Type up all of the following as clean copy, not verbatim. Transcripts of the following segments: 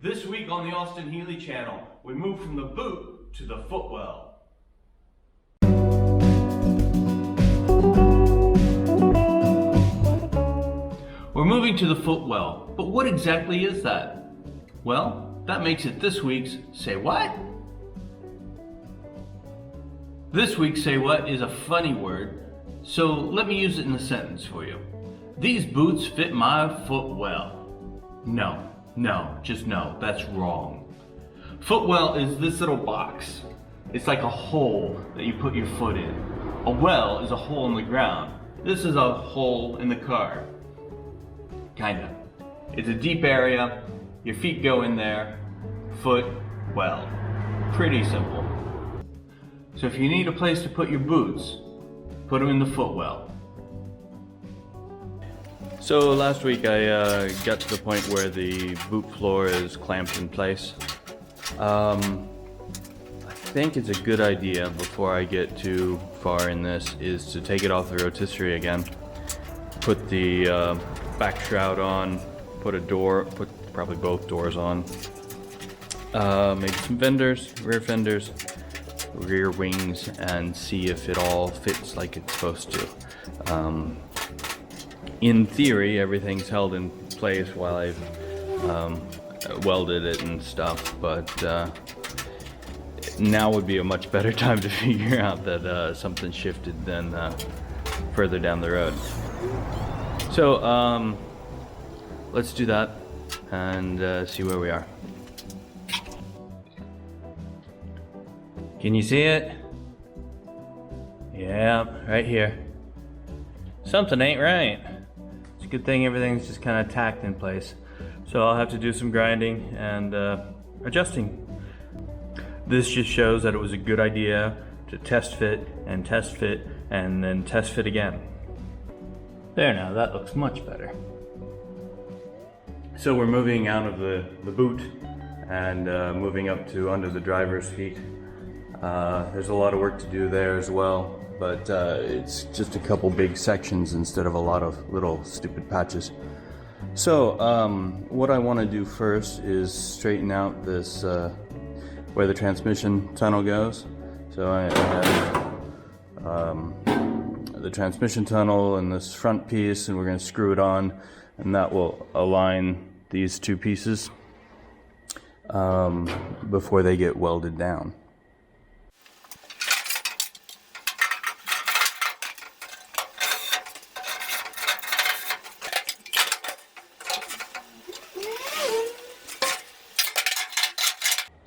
This week on the Austin Healey channel, we move from the boot to the footwell. We're moving to the footwell, but what exactly is that? Well, that makes it this week's Say What? This week's Say What is a funny word, so let me use it in a sentence for you. These boots fit my foot well. No, just no, that's wrong. Footwell is this little box. It's like a hole that you put your foot in. A well is a hole in the ground. This is a hole in the car. Kinda. It's a deep area, your feet go in there, foot well. Pretty simple. So if you need a place to put your boots, put them in the footwell. So last week I got to the point where the boot floor is clamped in place. I think it's a good idea before I get too far in this is to take it off the rotisserie again. Put the back shroud on, put probably both doors on. Maybe some fenders, rear fenders, rear wings, and see if it all fits like it's supposed to. In theory, everything's held in place while I've welded it and stuff, but now would be a much better time to figure out that something shifted than further down the road. So let's do that and see where we are. Can you see it? Yeah, right here. Something ain't right. It's a good thing everything's just kind of tacked in place. So I'll have to do some grinding and adjusting. This just shows that it was a good idea to test fit and then test fit again. There, now that looks much better. So we're moving out of the boot and moving up to under the driver's feet. There's a lot of work to do there as well, but it's just a couple big sections instead of a lot of little stupid patches. So what I want to do first is straighten out this where the transmission tunnel goes. So I have the transmission tunnel and this front piece, and we're going to screw it on, and that will align these two pieces before they get welded down.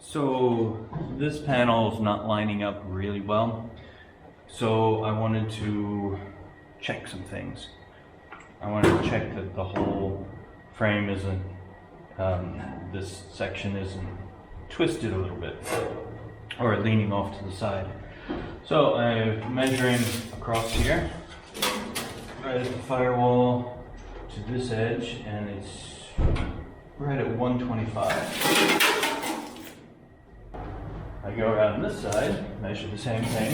So this panel is not lining up really well, so I wanted to check some things. I wanted to check that the whole frame isn't, this section isn't twisted a little bit or leaning off to the side. So I'm measuring across here, right at the firewall to this edge, and it's right at 125. I go around this side, measure the same thing.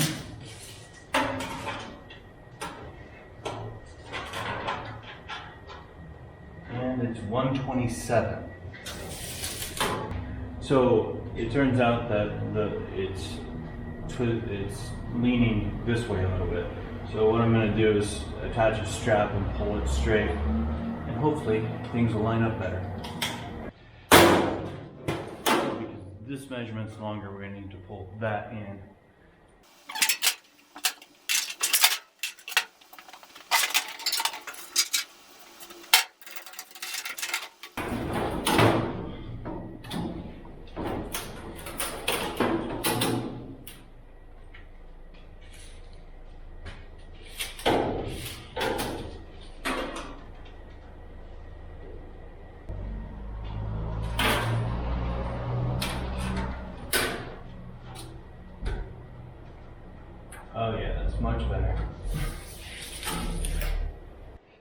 And it's 127. So it turns out that it's leaning this way a little bit. So what I'm going to do is attach a strap and pull it straight, and hopefully things will line up better. This measurement's longer, we're going to need to pull that in. Oh yeah, that's much better.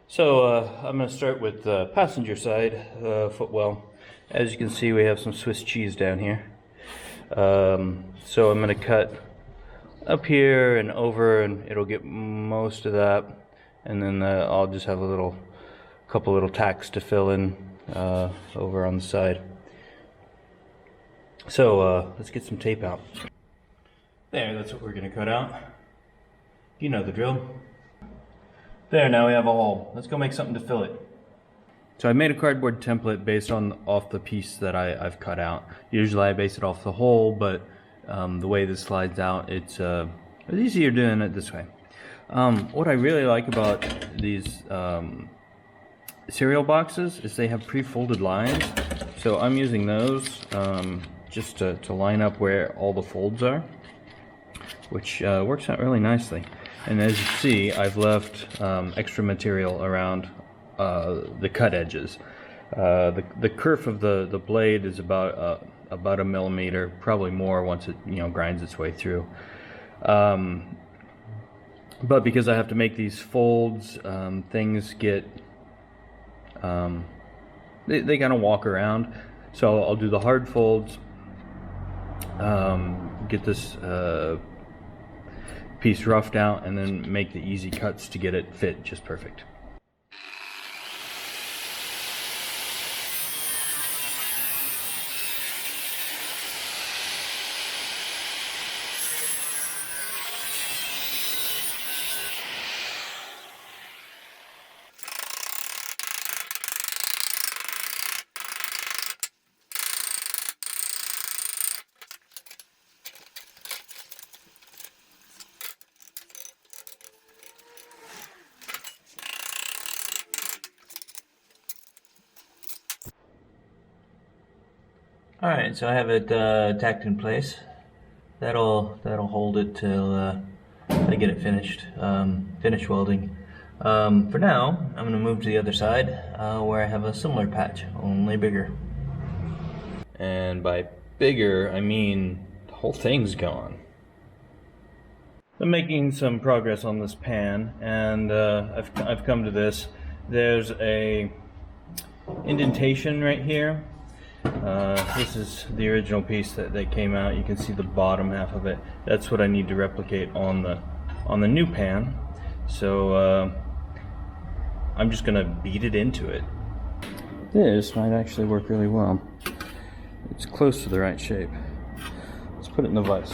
So I'm going to start with the passenger side footwell. As you can see, we have some Swiss cheese down here. So I'm going to cut up here and over, and it'll get most of that. And then I'll just have a couple little tacks to fill in over on the side. So let's get some tape out. There, that's what we're gonna cut out. You know the drill. There, now we have a hole. Let's go make something to fill it. So I made a cardboard template based off the piece that I've cut out. Usually I base it off the hole, but the way this slides out, it's easier doing it this way. What I really like about these cereal boxes is they have pre-folded lines. So I'm using those just to line up where all the folds are, which works out really nicely. And as you see, I've left extra material around the cut edges. The kerf of the blade is about a millimeter, probably more once it grinds its way through. But because I have to make these folds, things get they kind of walk around. So I'll do the hard folds, get this piece roughed out, and then make the easy cuts to get it fit just perfect. Alright, so I have it tacked in place. That'll hold it till I get it finished, finish welding. For now, I'm going to move to the other side where I have a similar patch, only bigger. And by bigger, I mean the whole thing's gone. I'm making some progress on this pan, and I've come to this. There's a indentation right here. This is the original piece that came out. You can see the bottom half of it. That's what I need to replicate on the new pan. So I'm just gonna beat it into it. This might actually work really well. It's close to the right shape. Let's put it in the vise.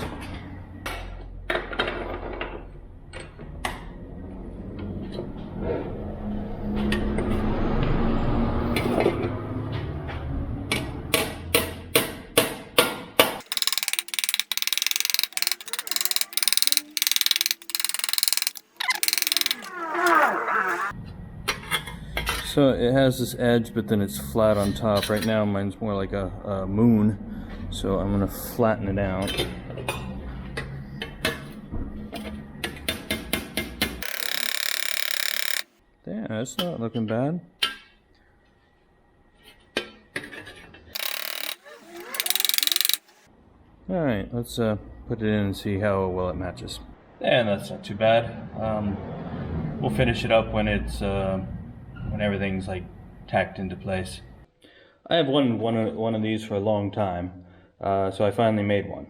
So it has this edge, but then it's flat on top. Right now mine's more like a moon, so I'm going to flatten it out. There, that's not looking bad. Alright, let's put it in and see how well it matches. And that's not too bad. We'll finish it up when it's when everything's like tacked into place. I have one of these for a long time, so I finally made one.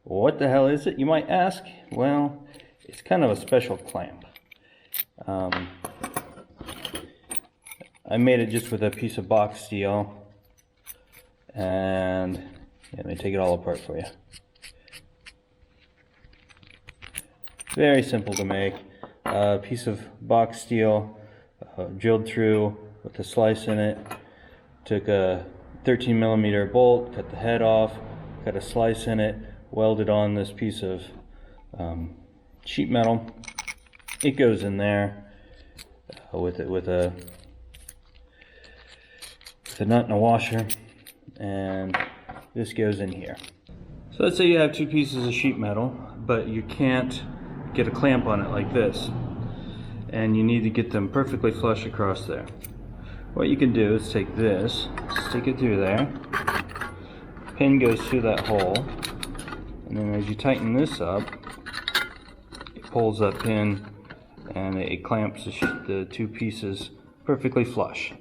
What the hell is it, you might ask? Well, it's kind of a special clamp. I made it just with a piece of box steel, and let me take it all apart for you. Very simple to make. A piece of box steel, drilled through with a slice in it. Took a 13mm bolt, cut the head off, cut a slice in it, welded on this piece of sheet metal. It goes in there with a nut and a washer, and this goes in here. So let's say you have two pieces of sheet metal, but you can't get a clamp on it like this, and you need to get them perfectly flush across there. What you can do is take this, stick it through there, pin goes through that hole, and then as you tighten this up, it pulls that pin and it clamps the two pieces perfectly flush.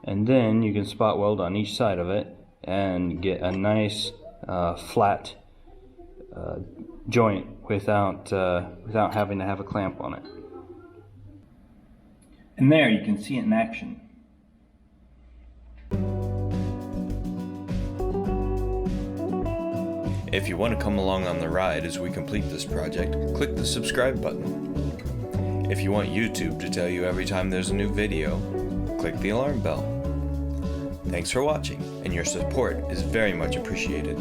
And then you can spot weld on each side of it and get a nice flat joint without having to have a clamp on it. And there you can see it in action. If you want to come along on the ride as we complete this project, click the subscribe button. If you want YouTube to tell you every time there's a new video, click the alarm bell. Thanks for watching, and your support is very much appreciated.